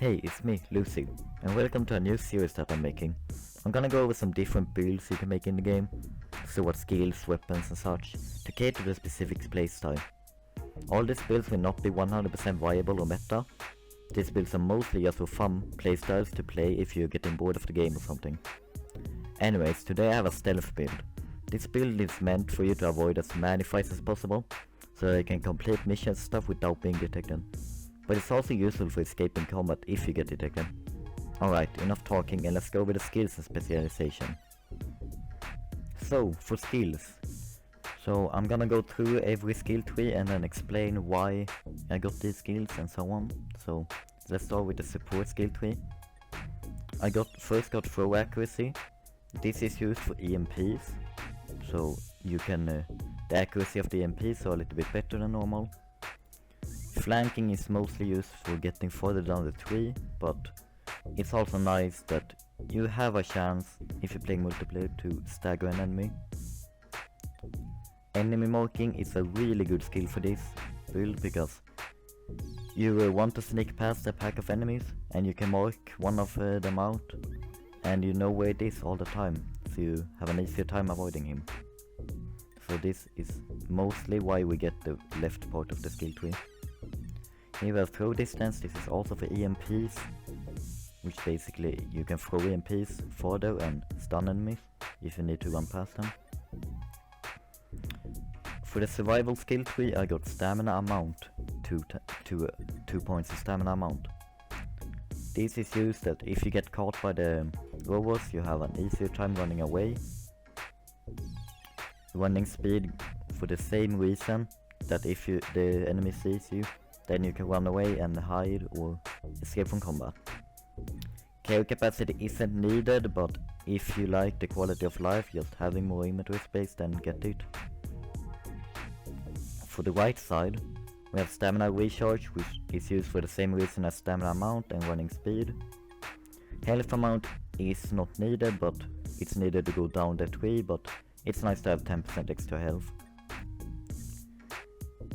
Hey, it's me, Lucy, and welcome to a new series that I'm making. I'm gonna go over some different builds you can make in the game, so what skills, weapons and such, to cater to a specific playstyle. All these builds will not be 100% viable or meta. These builds are mostly just for fun playstyles to play if you're getting bored of the game or something. Anyways, today I have a stealth build. This build is meant for you to avoid as many fights as possible, so you can complete missions and stuff without being detected. But it's also useful for escaping combat if you get detected. Alright, enough talking and let's go with the skills and specialization. So, for skills. So I'm gonna go through every skill tree and then explain why I got these skills and so on. So let's start with the support skill tree. I first got throw accuracy. This is used for EMPs. So you can, the accuracy of the EMPs are a little bit better than normal. Flanking is mostly used for getting further down the tree, but it's also nice that you have a chance, if you're playing multiplayer, to stagger an enemy. Enemy marking is a really good skill for this build because you want to sneak past a pack of enemies and you can mark one of them out and you know where it is all the time, so you have an easier time avoiding him. So this is mostly why we get the left part of the skill tree. Here we have throw distance. This is also for EMPs, which basically you can throw EMPs further and stun enemies if you need to run past them. For the survival skill tree I got stamina amount, 2 points of stamina amount. This is used that if you get caught by the robots you have an easier time running away. Running speed for the same reason, that if the enemy sees you, then you can run away and hide or escape from combat. Carry capacity isn't needed, but if you like the quality of life, just having more inventory space, then get it. For the right side, we have stamina recharge, which is used for the same reason as stamina amount and running speed. Health amount is not needed, but it's needed to go down the tree, but it's nice to have 10% extra health.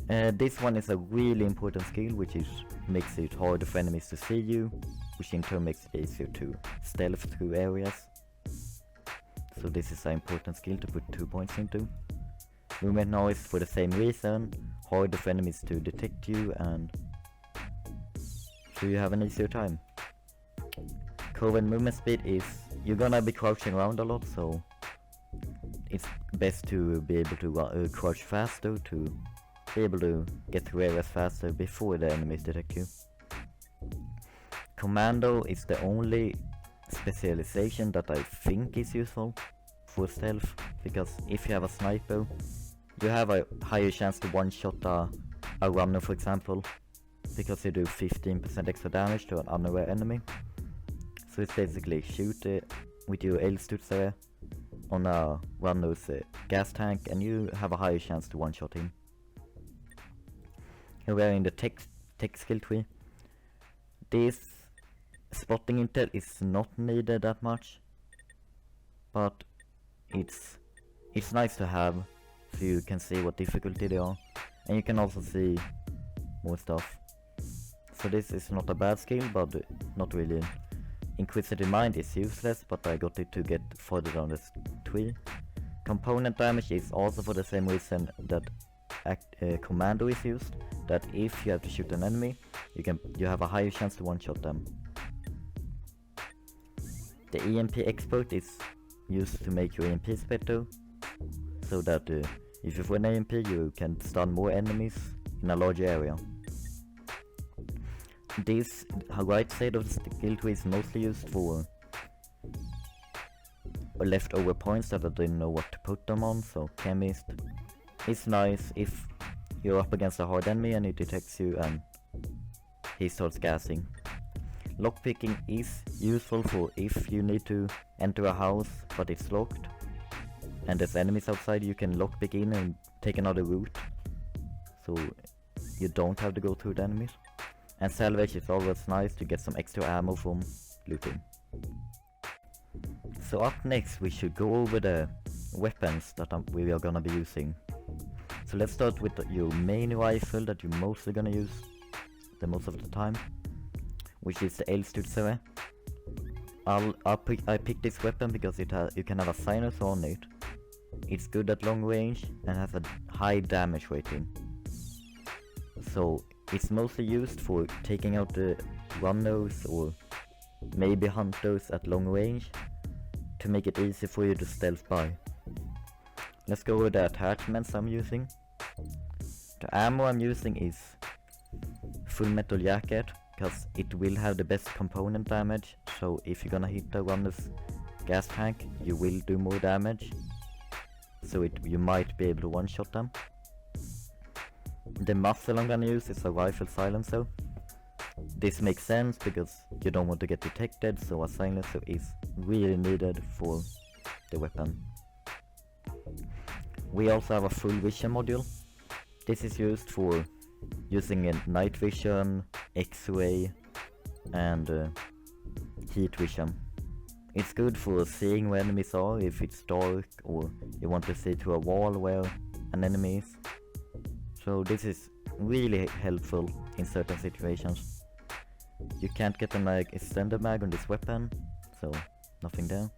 This one is a really important skill, which makes it harder for enemies to see you, which in turn makes it easier to stealth through areas. So this is an important skill to put 2 points into. Movement noise for the same reason, harder for enemies to detect you and so you have an easier time. Cover and movement speed is, you're gonna be crouching around a lot, so it's best to be able to crouch faster to be able to get through areas faster before the enemies detect you. Commando is the only specialization that I think is useful for stealth, because if you have a sniper, you have a higher chance to one-shot a runner, for example, because you do 15% extra damage to an unaware enemy. So it's basically shoot with your L-Stutzer on a runner's gas tank and you have a higher chance to one-shot him. Here we are in the tech skill tree. This spotting intel is not needed that much, but it's nice to have, so you can see what difficulty they are, and you can also see more stuff. So this is not a bad skill, but not really. Inquisitive Mind is useless, but I got it to get further down the tree. Component damage is also for the same reason that Commando is used, that if you have to shoot an enemy, you have a higher chance to one-shot them. The EMP expert is used to make your EMPs better, so that if you throw an EMP you can stun more enemies in a larger area. This right side of the skill tree is mostly used for leftover points that I didn't know what to put them on, so Chemist. It's nice if you're up against a hard enemy and he detects you and he starts gassing. Lockpicking is useful for if you need to enter a house but it's locked and there's enemies outside, you can lockpick in and take another route, so you don't have to go through the enemies. And salvage is always nice to get some extra ammo from looting. So up next we should go over the weapons that we are gonna be using. So let's start with your main rifle that you're mostly gonna use the most of the time. which is the Elstudsare. I picked this weapon because you can have a silencer on it. It's good at long range and has a high damage rating. So it's mostly used for taking out the runners or maybe hunters at long range to make it easy for you to stealth by. Let's go with the attachments I'm using. The ammo I'm using is full metal jacket, because it will have the best component damage, so if you're gonna hit the runner's gas tank, you will do more damage, so you might be able to one-shot them. The muzzle I'm gonna use is a rifle silencer. This makes sense because you don't want to get detected, so a silencer is really needed for the weapon. We also have a full vision module. This is used for using night vision, X-ray and heat vision. It's good for seeing where enemies are if it's dark or you want to see through a wall where an enemy is. So this is really helpful in certain situations. You can't get a extended mag on this weapon, so nothing there.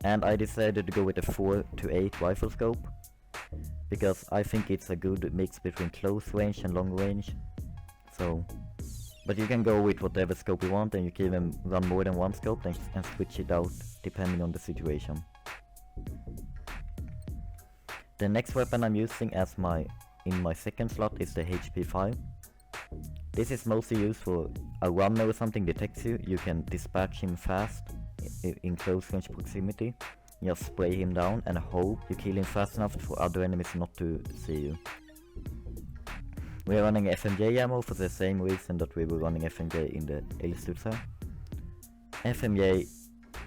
And I decided to go with a 4-8 rifle scope, because I think it's a good mix between close range and long range. So, but you can go with whatever scope you want, and you can even run more than one scope and switch it out depending on the situation. The next weapon I'm using in my second slot is the HP5. This is mostly used for a runner or something detects you. You can dispatch him fast in close range proximity. Just spray him down and hope you kill him fast enough for other enemies not to see you. We are running FMJ ammo for the same reason that we were running FMJ in the Elstudsare. FMJ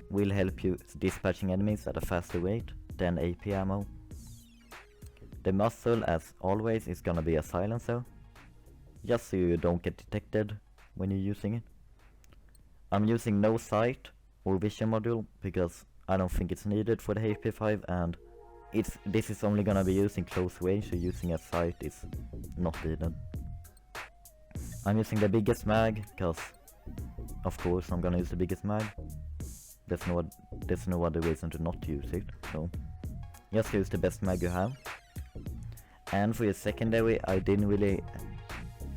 will help you dispatching enemies at a faster rate than AP ammo. The muzzle, as always, is gonna be a silencer, just so you don't get detected when you're using it. I'm using no sight or vision module because I don't think it's needed for the HP5, and this is only gonna be used in close range, so using a sight is not needed. I'm using the biggest mag, because of course I'm gonna use the biggest mag. There's no other reason to not use it, so just use the best mag you have. And for your secondary, I didn't really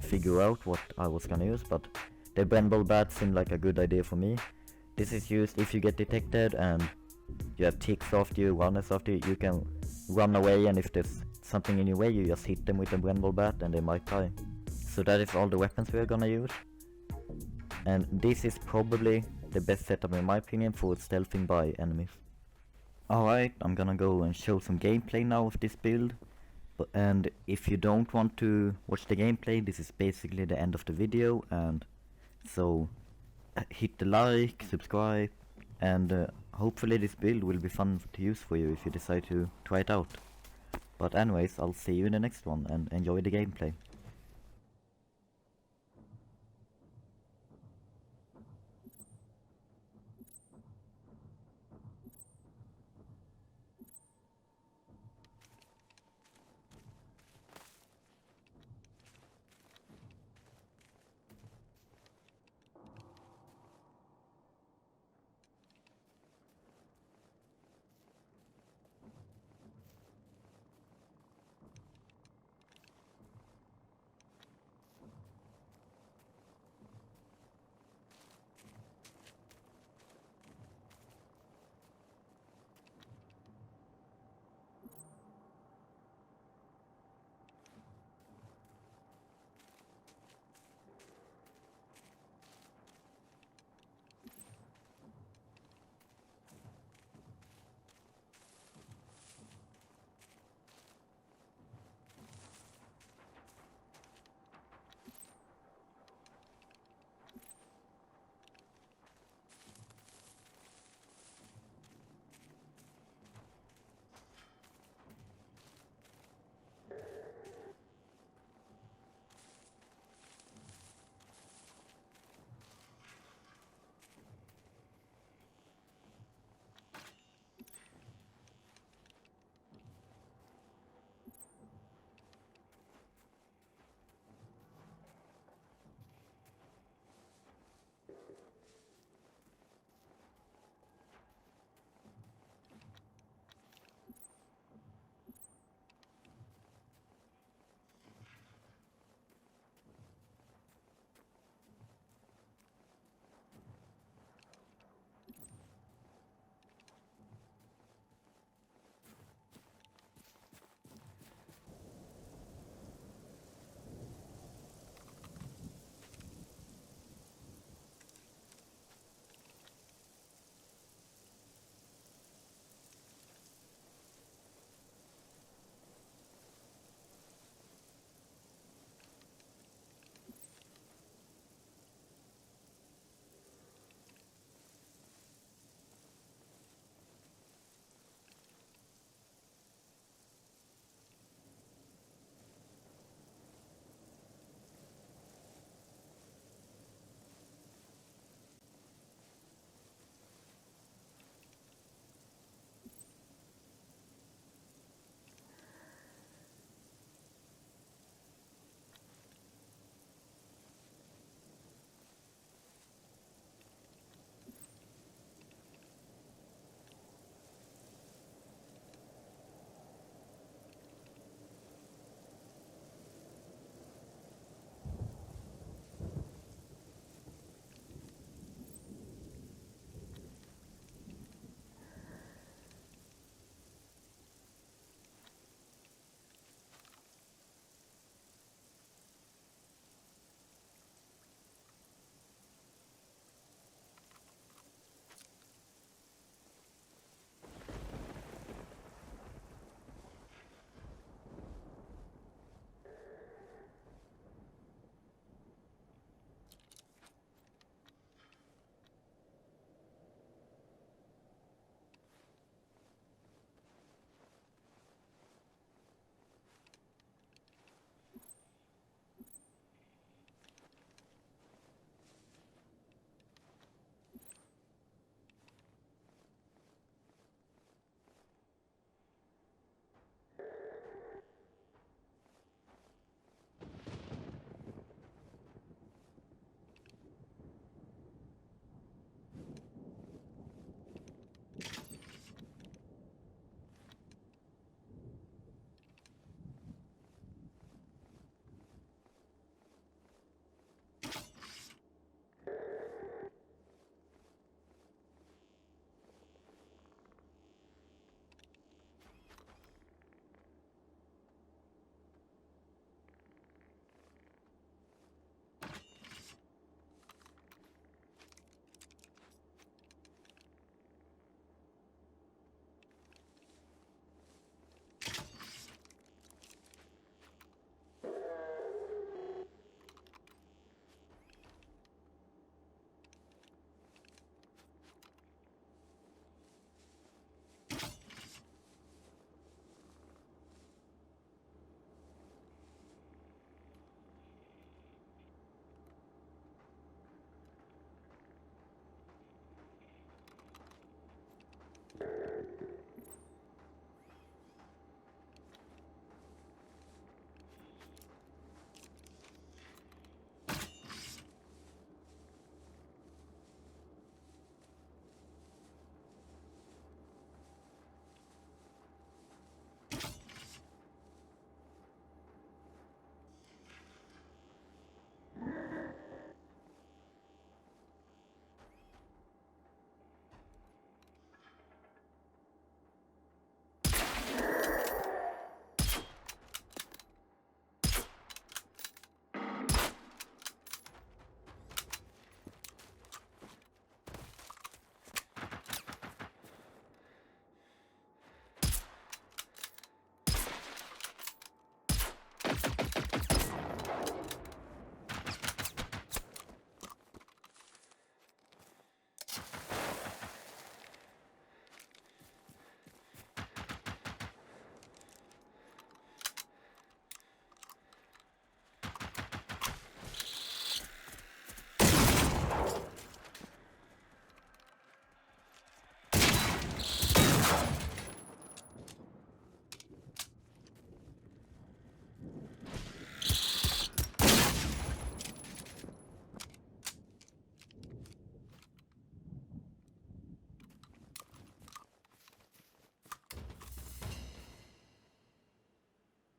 figure out what I was gonna use, but the Brennball bat seemed like a good idea for me. This is used if you get detected and you have ticks after you, runners after you, you can run away, and if there's something in your way you just hit them with a Brennball bat and they might die. So that is all the weapons we are gonna use. And this is probably the best setup in my opinion for stealthing by enemies. Alright, I'm gonna go and show some gameplay now of this build. And if you don't want to watch the gameplay, this is basically the end of the video, and so hit the like, subscribe, and hopefully this build will be fun to use for you if you decide to try it out. But anyways, I'll see you in the next one, and enjoy the gameplay.